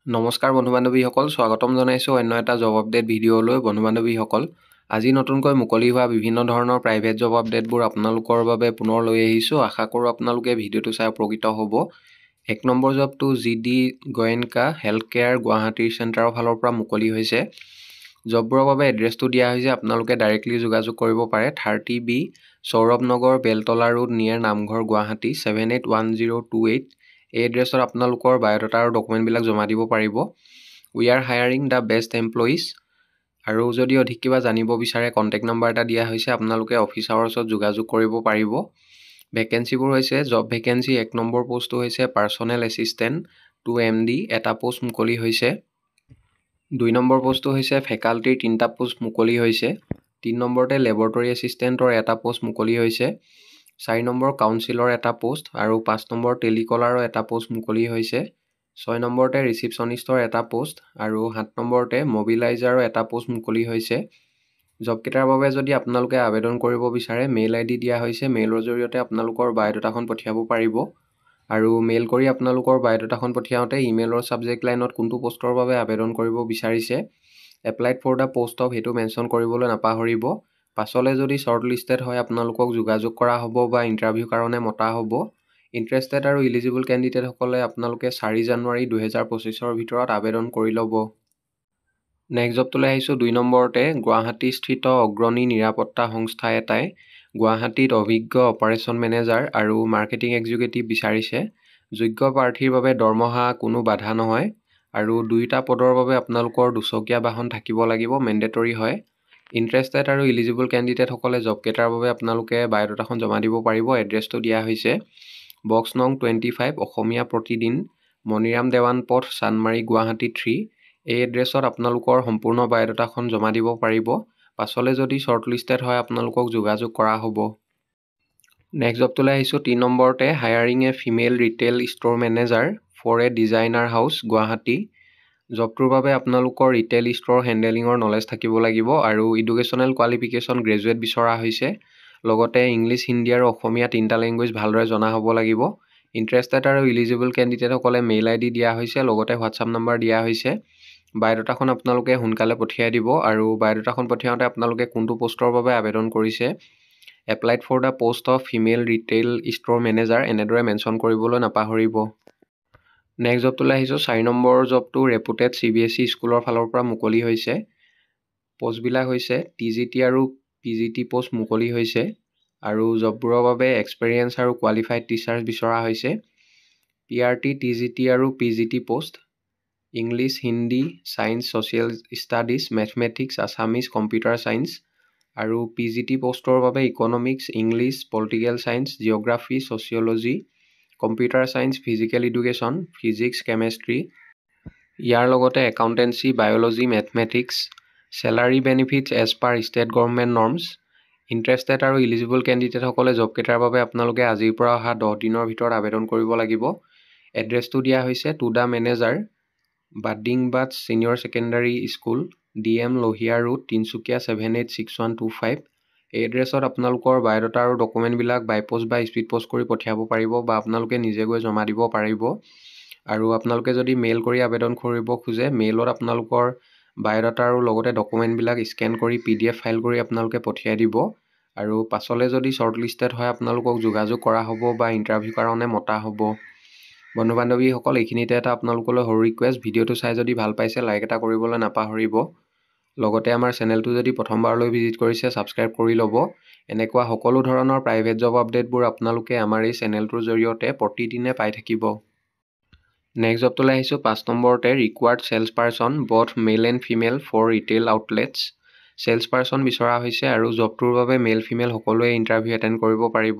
নমস্কাৰ বন্ধু বান্ধৱীসকল, স্বাগতম জনাইছোঁ অন্য এটা জব আপডেট ভিডিঅ'লৈ। বন্ধু বান্ধৱীসকল, আজি নতুনকৈ মুকলি হোৱা বিভিন্ন ধৰণৰ প্ৰাইভেট জব আপডেটবোৰ আপোনালোকৰ বাবে পুনৰ লৈ আহিছোঁ। আশা কৰোঁ আপোনালোকে ভিডিঅ'টো চাই উপকৃত হ'ব। 1 নম্বৰ জবটো GD গোয়েনকা হেল্থ কেয়াৰ গুৱাহাটীৰ চেণ্টাৰৰ ফালৰ পৰা মুকলি হৈছে। জববোৰৰ বাবে এড্ৰেছটো দিয়া হৈছে, আপোনালোকে ডাইৰেক্টলি যোগাযোগ কৰিব পাৰে। 30B সৌৰভ নগৰ, বেলতলা ৰোড, নিয়াৰ নামঘৰ, গুৱাহাটী 781028। এই এড্ৰেছত আপোনালোকৰ বায়'ডাটা আৰু ডকুমেণ্টবিলাক জমা দিব পাৰিব। উই are hiring the best employees. আৰু যদি অধিক কিবা জানিব বিচাৰে কণ্টেক্ট নম্বৰ এটা দিয়া হৈছে, আপোনালোকে অফিচ আৱাৰ্ছত যোগাযোগ কৰিব পাৰিব। ভেকেঞ্চিবোৰ হৈছে জব ভেকেঞ্চি 1 নম্বৰ পোষ্টটো হৈছে পাৰ্চনেল এছিষ্টেণ্ট টু MD, এটা পোষ্ট মুকলি হৈছে। 2 নম্বৰ পোষ্টটো হৈছে ফেকাল্টিৰ 3টা পোষ্ট মুকলি হৈছে। 3 নম্বৰতে লেবৰেটৰী এছিষ্টেণ্টৰ এটা পোষ্ট মুকলি হৈছে। 4 নম্বৰ কাউন্সিলৰ এটা পোষ্ট আৰু 5 নম্বৰ টেলিকলাৰৰ এটা পোষ্ট মুকলি হৈছে। 6 নম্বৰতে ৰিচিপশ্যনিষ্টৰ এটা পোষ্ট আৰু 7 নম্বৰতে মবিলাইজাৰৰ এটা পোষ্ট মুকলি হৈছে। জবকেইটাৰ বাবে যদি আপোনালোকে আবেদন কৰিব বিচাৰে, মেইল ID দিয়া হৈছে। মেইলৰ জৰিয়তে আপোনালোকৰ বায়'ডাটাখন পঠিয়াব পাৰিব। আৰু মেইল কৰি আপোনালোকৰ বায়'ডাটাখন পঠিয়াওঁতে ইমেইলৰ ছাবজেক্ট লাইনত কোনটো পোষ্টৰ বাবে আবেদন কৰিব বিচাৰিছে, applied for the post of, সেইটো মেনশ্যন কৰিবলৈ নাপাহৰিব। পাছলৈ যদি শ্বৰ্ট লিষ্টেড হয় আপোনালোকক যোগাযোগ কৰা হ'ব বা ইণ্টাৰভিউৰ কাৰণে মতা হ'ব। ইণ্টাৰেষ্টেড আৰু ইলিজিবল কেণ্ডিডেটসকলে আপোনালোকে 4 জানুৱাৰী 2025ৰ ভিতৰত আবেদন কৰি ল'ব। নেক্সট জবটোলৈ আহিছোঁ। 2 নম্বৰতে গুৱাহাটীস্থিত অগ্ৰণী নিৰাপত্তা সংস্থা এটাই গুৱাহাটীত অভিজ্ঞ অপাৰেশ্যন মেনেজাৰ আৰু মাৰ্কেটিং এক্সিকিউটিভ বিচাৰিছে। যোগ্য প্ৰাৰ্থীৰ বাবে দৰমহা কোনো বাধা নহয় আৰু 2টা পদৰ বাবে আপোনালোকৰ 2চকীয়া বাহন থাকিব লাগিব, মেণ্ডেটৰী হয়। ইণ্টাৰেষ্টেড আৰু ইলিজিবল কেণ্ডিডেটসকলে জবকেইটাৰ বাবে আপোনালোকে বায়'ডাটাখন জমা দিব পাৰিব। এড্ৰেছটো দিয়া হৈছে বক্স নং 25, অসমীয়া প্ৰতিদিন, মণিৰাম দেৱান পথ, চানমাৰী, গুৱাহাটী 3। এই এড্ৰেছত আপোনালোকৰ সম্পূৰ্ণ বায়'ডাটাখন জমা দিব পাৰিব। পাছলৈ যদি শ্বৰ্ট লিষ্টেড হয় আপোনালোকক যোগাযোগ কৰা হ'ব। নেক্সট জবটোলৈ আহিছোঁ। 3 নম্বৰতে hiring a female retail store manager for a designer house, Guwahati. জবটোৰ বাবে আপোনালোকৰ ৰিটেইল ষ্ট'ৰ হেণ্ডেলিঙৰ নলেজ থাকিব লাগিব আৰু এডুকেশ্যনেল কোৱালিফিকেশ্যন গ্ৰেজুৱেট বিচৰা হৈছে। লগতে ইংলিছ, হিন্দী আৰু অসমীয়া 3টা লেংগুৱেজ ভালদৰে জনা হ'ব লাগিব। ইণ্টাৰেষ্টেড আৰু ইলিজিবল কেণ্ডিডেটসকলে মেইল ID দিয়া হৈছে, লগতে হোৱাটছআপ নম্বৰ দিয়া হৈছে। বায়'ডাটাখন আপোনালোকে সোনকালে পঠিয়াই দিব আৰু বায়'ডাটাখন পঠিয়াওঁতে আপোনালোকে কোনটো পোষ্টৰ বাবে আবেদন কৰিছে, applied for the post of female retail store manager, এনেদৰে মেনশ্যন কৰিবলৈ নাপাহৰিব। নেক্সট জবটোলৈ আহিছোঁ। 4 নম্বৰ জবটো ৰেপুটেড CBSE স্কুলৰ ফালৰ পৰা মুকলি হৈছে। পোষ্টবিলাক হৈছে TGT আৰু PGT পোষ্ট মুকলি হৈছে আৰু জববোৰৰ বাবে এক্সপেৰিয়েঞ্চ আৰু কোৱালিফাইড টিচাৰ্ছ বিচৰা হৈছে। PRT, TGT আৰু PGT post English, Hindi, science, social studies, mathematics, Assamese, computer science আৰু PGT পোষ্টৰ বাবে economics, English, political science, geography, sociology, computer science, physical education, physics, chemistry, ইয়াৰ লগতে accountancy, biology, mathematics. Salary benefits as per state government norms. Interested আৰু eligible কেণ্ডিডেটসকলে জবকেইটাৰ বাবে আপোনালোকে আজিৰ পৰা অহা 10 দিনৰ ভিতৰত আবেদন কৰিব লাগিব। এড্ৰেছটো দিয়া হৈছে টু দ্য মেনেজাৰ, বাডিংবাট senior secondary school, DM Lohia road, Tinsukia 786125। এই এড্ৰেছত আপোনালোকৰ বায়'ডাটা আৰু ডকুমেণ্টবিলাক বাই পোষ্ট বা স্পীড পোষ্ট কৰি পঠিয়াব পাৰিব বা আপোনালোকে নিজে গৈ জমা দিব পাৰিব। আৰু আপোনালোকে যদি মেইল কৰি আবেদন কৰিব খোজে, মেইলত আপোনালোকৰ বায়'ডাটা আৰু লগতে ডকুমেণ্টবিলাক স্কেন কৰি PDF ফাইল কৰি আপোনালোকে পঠিয়াই দিব আৰু পাছলৈ যদি শ্বৰ্ট লিষ্টেড হয় আপোনালোকক যোগাযোগ কৰা হ'ব বা ইণ্টাৰভিউৰ কাৰণে মতা হ'ব। বন্ধু বান্ধৱীসকল, এইখিনিতে এটা আপোনালোকলৈ সৰু ৰিকুৱেষ্ট, ভিডিঅ'টো চাই যদি ভাল পাইছে লাইক এটা কৰিবলৈ নাপাহৰিব। লগতে আমাৰ চেনেলটো যদি প্ৰথমবাৰলৈ ভিজিট কৰিছে ছাবস্ক্ৰাইব কৰি ল'ব। এনেকুৱা সকলো ধৰণৰ প্ৰাইভেট জব আপডেটবোৰ আপোনালোকে আমাৰ এই চেনেলটোৰ জৰিয়তে প্ৰতিদিনে পাই থাকিব। নেক্সট জবটোলৈ আহিছোঁ। 5 নম্বৰতে required sales person both male and female for retail outlets. Sales person বিচৰা হৈছে আৰু জবটোৰ বাবে মেল ফিমেল সকলোৱে ইণ্টাৰভিউ এটেণ্ড কৰিব পাৰিব।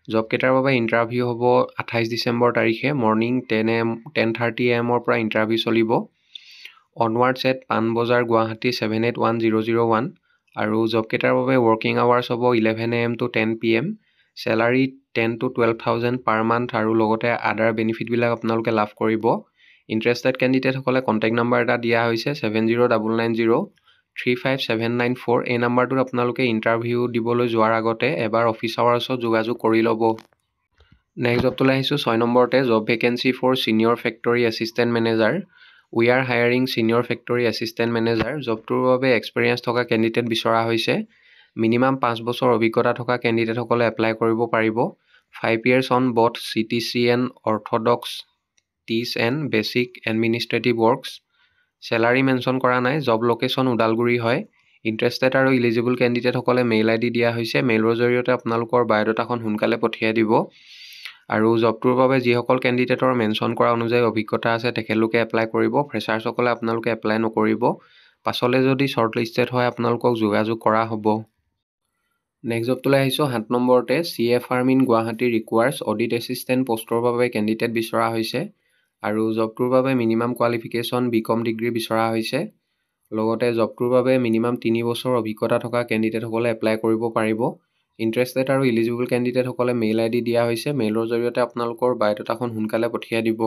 জবকেইটাৰ বাবে ইণ্টাৰভিউ হ'ব 28 ডিচেম্বৰ তাৰিখে মৰ্ণিং 10:30 AM পৰা ইণ্টাৰভিউ চলিব। অনৱাৰ্ডছ এট পাণবজাৰ, গুৱাহাটী 781001 আৰু জবকেইটাৰ বাবে ৱৰ্কিং আৱাৰ্ছ হ'ব 11 AM to 10 PM। Salary 10 to 12,000 per month আৰু লগতে আদাৰ বেনিফিটবিলাক আপোনালোকে লাভ কৰিব। ইণ্টাৰেষ্টেড কেণ্ডিডেটসকলে কণ্টেক্ট নম্বৰ এটা দিয়া হৈছে 7099035794। এই নাম্বাৰটোত আপোনালোকে ইণ্টাৰভিউ দিবলৈ যোৱাৰ আগতে এবাৰ অফিচ আৱাৰ্ছত যোগাযোগ কৰি ল'ব। নেক্সট জবটোলৈ আহিছোঁ। 6 নম্বৰতে job vacancy for senior factory assistant manager we are hiring senior factory assistant manager. জবটোৰ বাবে এক্সপেৰিয়েঞ্চ থকা কেণ্ডিডেট বিচৰা হৈছে। মিনিমাম 5 বছৰ অভিজ্ঞতা থকা কেণ্ডিডেটসকলে এপ্লাই কৰিব পাৰিব। 5 years on both CTC and orthodox teas and basic administrative works. Salary mention কৰা নাই। জব লোকেশ্যন ওদালগুৰি হয়। ইণ্টাৰেষ্টেড আৰু ইলিজিবল কেণ্ডিডেটসকলে মেইল ID দিয়া হৈছে। মেইলৰ জৰিয়তে আপোনালোকৰ বায়'ডাটাখন সোনকালে পঠিয়াই দিব। আৰু জবটোৰ বাবে যিসকল কেণ্ডিডেটৰ মেনশ্যন কৰা অনুযায়ী অভিজ্ঞতা আছে তেখেতলোকে এপ্লাই কৰিব। ফ্ৰেছাৰ্ছসকলে আপোনালোকে এপ্লাই নকৰিব। পাছলৈ যদি শ্বৰ্টলিষ্টেড হয় আপোনালোকক যোগাযোগ কৰা হ'ব। নেক্সট জবটোলৈ আহিছোঁ 7 নম্বৰতে CA firm in Guwahati requires audit assistant পষ্টৰ বাবে কেণ্ডিডেট বিচৰা হৈছে। আৰু জবটোৰ বাবে মিনিমাম কোৱালিফিকেশ্যন BCom ডিগ্ৰী বিচৰা হৈছে। লগতে জবটোৰ বাবে মিনিমাম 3 বছৰ অভিজ্ঞতা থকা কেণ্ডিডেটসকলে এপ্লাই কৰিব পাৰিব। ইণ্টাৰেষ্টেড আৰু ইলিজিবল কেণ্ডিডেটসকলে মেইল ID দিয়া হৈছে। মেইলৰ জৰিয়তে আপোনালোকৰ বায়'ডাটাখন সোনকালে পঠিয়াই দিব।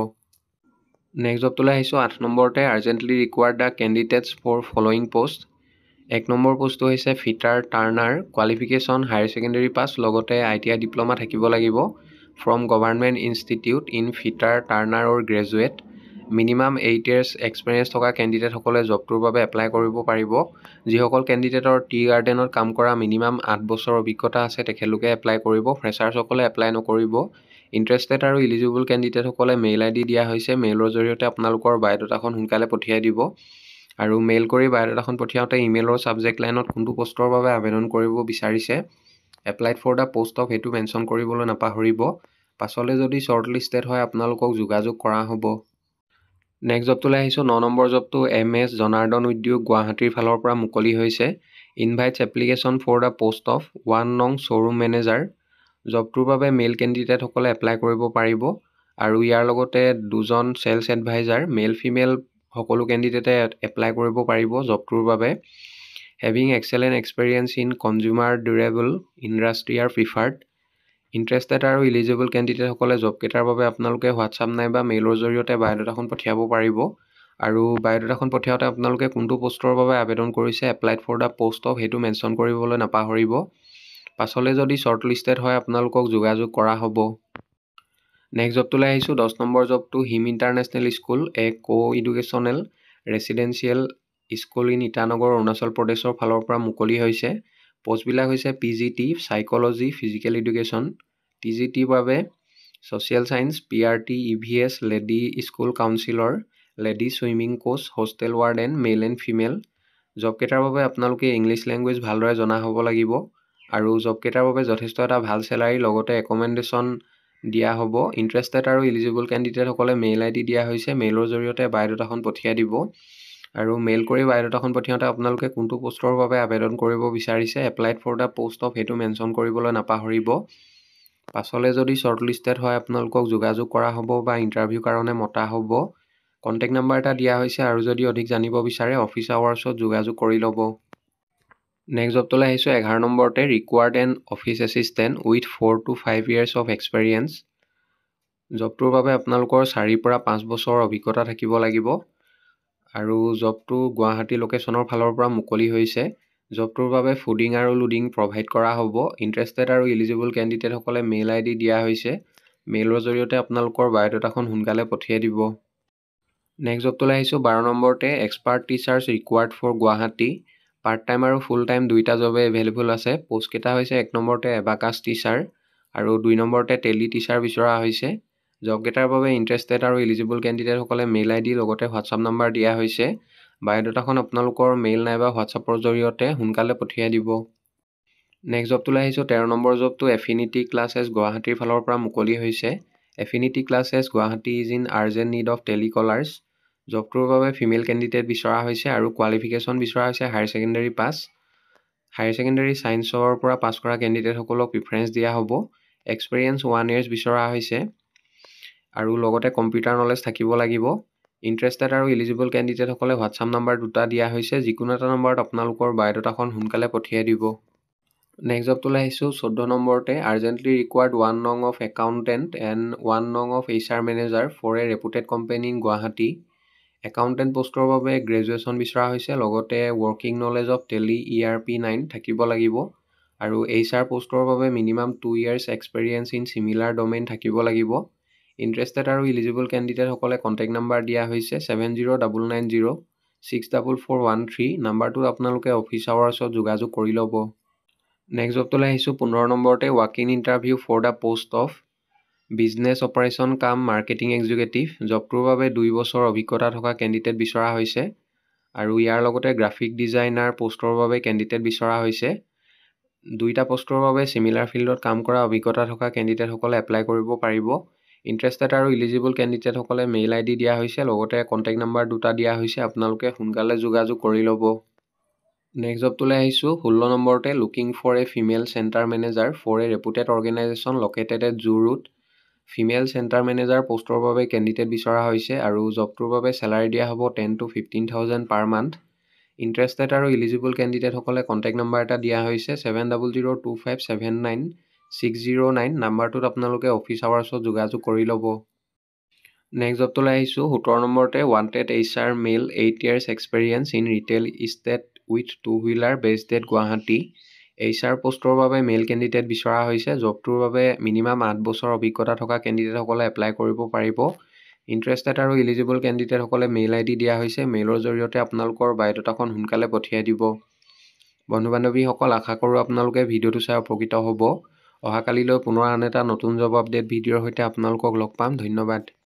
নেক্সট জবটোলৈ আহিছোঁ 8 নম্বৰতে urgently required the candidates for following post. 1 number পোষ্টটো হৈছে fitter turner. Qualification higher secondary pass লগতে ITI ডিপ্ল'মা থাকিব লাগিব। From government institute in fitter turner or graduate. Minimum 8 years experience থকা কেণ্ডিডেটসকলে জবটোৰ বাবে এপ্লাই কৰিব পাৰিব। যিসকল কেণ্ডিডেটৰ টি গাৰ্ডেনত কাম কৰা মিনিমাম 8 বছৰ অভিজ্ঞতা আছে তেখেতলোকে এপ্লাই কৰিব। ফ্ৰেছাৰ্ছসকলে এপ্লাই নকৰিব। ইণ্টাৰেষ্টেড আৰু ইলিজিবল কেণ্ডিডেটসকলে মেইল ID দিয়া হৈছে। মেইলৰ জৰিয়তে আপোনালোকৰ বায়'ডাটাখন সোনকালে পঠিয়াই দিব। আৰু মেইল কৰি বায়'ডাটাখন পঠিয়াওঁতে ইমেইলৰ ছাবজেক্ট লাইনত কোনটো পষ্টৰ বাবে আবেদন কৰিব বিচাৰিছে applied for the post of সেইটো মেনশ্যন কৰিবলৈ নাপাহৰিব। পাছলৈ যদি শ্বৰ্টলিষ্টেড হয় আপোনালোকক যোগাযোগ কৰা হ'ব। নেক্সট জবটোলৈ আহিছোঁ 9 নম্বৰ জবটো MS জনাৰ্দন উদ্যোগ গুৱাহাটীৰ ফালৰ পৰা মুকলি হৈছে। Invites application for the post of 1 নং শ্ব'ৰুম মেনেজাৰ। জবটোৰ বাবে মেইল কেণ্ডিডেটসকলে এপ্লাই কৰিব পাৰিব। আৰু ইয়াৰ লগতে 2জন চেলছ এডভাইজাৰ মেইল ফিমেল সকলো কেণ্ডিডেটে এপ্লাই কৰিব পাৰিব জবটোৰ বাবে। Having excellent experience in consumer durable industry R preferred. Interested আৰু ইলিজিবল কেণ্ডিডেটসকলে জবকেইটাৰ বাবে আপোনালোকে হোৱাটছআপ নাইবা মেইলৰ জৰিয়তে বায়'ডাটাখন পঠিয়াব পাৰিব। আৰু বায়'ডাটাখন পঠিয়াওঁতে আপোনালোকে কোনটো পোষ্টৰ বাবে আবেদন কৰিছে applied for the post of সেইটো মেনশ্যন কৰিবলৈ নাপাহৰিব। পাছলৈ যদি শ্বৰ্টলিষ্টেড হয় আপোনালোকক যোগাযোগ কৰা হ'ব। নেক্সট জবটোলৈ আহিছোঁ 10 নম্বৰ জবটো Him international school educational residential school in Itanagar Arunachal প্ৰদেশৰ ফালৰ পৰা মুকলি হৈছে। পোষ্টবিলাক হৈছে PGT psychology physical education, TGT বাবে social science, PRT EVS lady school counsellor, lady swimming coach, hostel warden male and female. জবকেইটাৰ বাবে আপোনালোকে ইংলিছ লেংগুৱেজ ভালদৰে জনা হ'ব লাগিব। আৰু জবকেইটাৰ বাবে যথেষ্ট এটা ভাল চেলাৰী লগতে একমেণ্ডেশ্যন দিয়া হ'ব। ইণ্টাৰেষ্টেড আৰু ইলিজিবল কেণ্ডিডেটসকলে মেইল ID দিয়া হৈছে। মেইলৰ জৰিয়তে বায়'ডাটাখন পঠিয়াই দিব। আৰু মেইল কৰি বায়'ডাটাখন পঠিয়াওঁতে আপোনালোকে কোনটো পোষ্টৰ বাবে আবেদন কৰিব বিচাৰিছে applied for the post of সেইটো মেনশ্যন কৰিবলৈ নাপাহৰিব। পাছলৈ যদি শ্বৰ্টলিষ্টেড হয় আপোনালোকক যোগাযোগ কৰা হ'ব বা ইণ্টাৰভিউ কাৰণে মতা হ'ব। কণ্টেক্ট নাম্বাৰ এটা দিয়া হৈছে আৰু যদি অধিক জানিব বিচাৰে অফিচ আৱাৰ্ছত যোগাযোগ কৰি ল'ব। নেক্সট জবটোলৈ আহিছোঁ 11 নম্বৰতে required and office assistant with 4 to 5 years of experience. জবটোৰ বাবে আপোনালোকৰ 4 পৰা 5 বছৰ অভিজ্ঞতা থাকিব লাগিব। আৰু জবটো গুৱাহাটী লোকেশ্যনৰ ফালৰ পৰা মুকলি হৈছে। জবটোৰ বাবে ফুডিং আৰু লোডিং প্ৰভাইড কৰা হ'ব। ইণ্টাৰেষ্টেড আৰু ইলিজিবল কেণ্ডিডেটসকলে মেইল ID দিয়া হৈছে। মেইলৰ জৰিয়তে আপোনালোকৰ বায়'ডাটাখন সোনকালে পঠিয়াই দিব। নেক্সট জবটোলৈ আহিছোঁ 12 নম্বৰতে expert teachers required for Guwahati. Part time আৰু ফুল টাইম দুইটা জবে এভেইলেবল আছে। পোষ্টকেইটা হৈছে 1 নম্বৰতে এবাকাছ টিচাৰ আৰু 2 নম্বৰতে টেলি টিচাৰ বিচৰা হৈছে। জবকেইটাৰ বাবে ইণ্টাৰেষ্টেড আৰু ইলিজিবল কেণ্ডিডেটসকলে মেইল ID লগতে হোৱাটছআপ নাম্বাৰ দিয়া হৈছে। বায়'ডাটাখন আপোনালোকৰ মেইল নাইবা হোৱাটছআপৰ জৰিয়তে সোনকালে পঠিয়াই দিব। নেক্সট জবটোলৈ আহিছোঁ 13 নম্বৰ জবটো এফিনিটি ক্লাছেছ গুৱাহাটীৰ ফালৰ পৰা মুকলি হৈছে। Affinity classes Guwahati is in urgent need of telecallers. জবটোৰ বাবে ফিমেল কেণ্ডিডেট বিচৰা হৈছে আৰু কোৱালিফিকেশ্যন বিচৰা হৈছে higher secondary pass. Higher secondary ছায়েন্সৰ পৰা পাছ কৰা কেণ্ডিডেটসকলক প্ৰিফাৰেঞ্চ দিয়া হ'ব। এক্সপেৰিয়েঞ্চ 1 years বিচৰা হৈছে। আৰু লগতে কম্পিউটাৰ নলেজ থাকিব লাগিব। ইণ্টাৰেষ্টেড আৰু ইলিজিবল কেণ্ডিডেটসকলে হোৱাটছআপ নাম্বাৰ দুটা দিয়া হৈছে। যিকোনো এটা নম্বৰত আপোনালোকৰ বায়'ডাটাখন সোনকালে পঠিয়াই দিব। নেক্সট জবটোলৈ আহিছোঁ 14 নম্বৰতে আৰ্জেণ্টলি ৰিকুৱাৰ্ড 1 নং অফ একাউণ্টেণ্ট এণ্ড 1 নং of HR manager for a reputed company in Guwahati. Accountant পোষ্টৰ বাবে গ্ৰেজুৱেশ্যন বিচৰা হৈছে। লগতে working knowledge of tele ERP9 থাকিব লাগিব। আৰু HR পোষ্টৰ বাবে minimum 2 years experience in similar domain থাকিব লাগিব। ইণ্টাৰেষ্টেড আৰু ইলিজিবল কেণ্ডিডেটসকলে কণ্টেক্ট নাম্বাৰ দিয়া হৈছে 7099064413 নাম্বাৰটোত আপোনালোকে অফিচ আৱাৰ্ছত যোগাযোগ কৰি ল'ব। নেক্সট জবটোলৈ আহিছোঁ 15 নম্বৰতে walk in interview for the post of business operation cum marketing executive. জবটোৰ বাবে 2 বছৰ অভিজ্ঞতা থকা কেণ্ডিডেট বিচৰা হৈছে আৰু ইয়াৰ লগতে গ্ৰাফিক ডিজাইনাৰ পোষ্টৰ বাবে কেণ্ডিডেট বিচৰা হৈছে। দুইটা পোষ্টৰ বাবে চিমিলাৰ ফিল্ডত কাম কৰা অভিজ্ঞতা থকা কেণ্ডিডেটসকলে এপ্লাই কৰিব পাৰিব। ইণ্টাৰেষ্টেড আৰু ইলিজিবল কেণ্ডিডেটসকলে মেইল ID দিয়া হৈছে, লগতে কণ্টেক্ট নাম্বাৰ দুটা দিয়া হৈছে, আপোনালোকে সোনকালে যোগাযোগ কৰি ল'ব। নেক্সট জবটোলৈ আহিছোঁ 16 নম্বৰতে looking for a female centre manager for a reputed organisation located at zoo road. Female centre manager পোষ্টৰ বাবে কেণ্ডিডেট বিচৰা হৈছে আৰু জবটোৰ বাবে চেলাৰী দিয়া হ'ব 10 to 15,000 পাৰ মান্থ। ইণ্টাৰেষ্টেড আৰু ইলিজিবল কেণ্ডিডেটসকলে কণ্টেক্ট নাম্বাৰ এটা দিয়া হৈছে 7002579609 নাম্বাৰটোত আপোনালোকে অফিচ আৱাৰ্ছত যোগাযোগ কৰি ল'ব। নেক্সট জবটোলৈ আহিছোঁ 17 নম্বৰতে wanted HR male 8 years experience in retail estate with 2-wheeler based at Guwahati. HR পোষ্টৰ বাবে মেল কেণ্ডিডেট বিচৰা হৈছে। জবটোৰ বাবে মিনিমাম 8 বছৰ অভিজ্ঞতা থকা কেণ্ডিডেটসকলে এপ্লাই কৰিব পাৰিব। ইণ্টাৰেষ্টেড আৰু ইলিজিবল কেণ্ডিডেটসকলে মেইল ID দিয়া হৈছে, মেইলৰ জৰিয়তে আপোনালোকৰ বায়'ডাটাখন সোনকালে পঠিয়াই দিব। বন্ধু বান্ধৱীসকল, আশা কৰোঁ আপোনালোকে ভিডিঅ'টো চাই উপকৃত হ'ব। অহাকালিলৈ পুনৰ আন এটা নতুন জব আপডেট ভিডিঅ'ৰ সৈতে আপোনালোকক লগ পাম। ধন্যবাদ।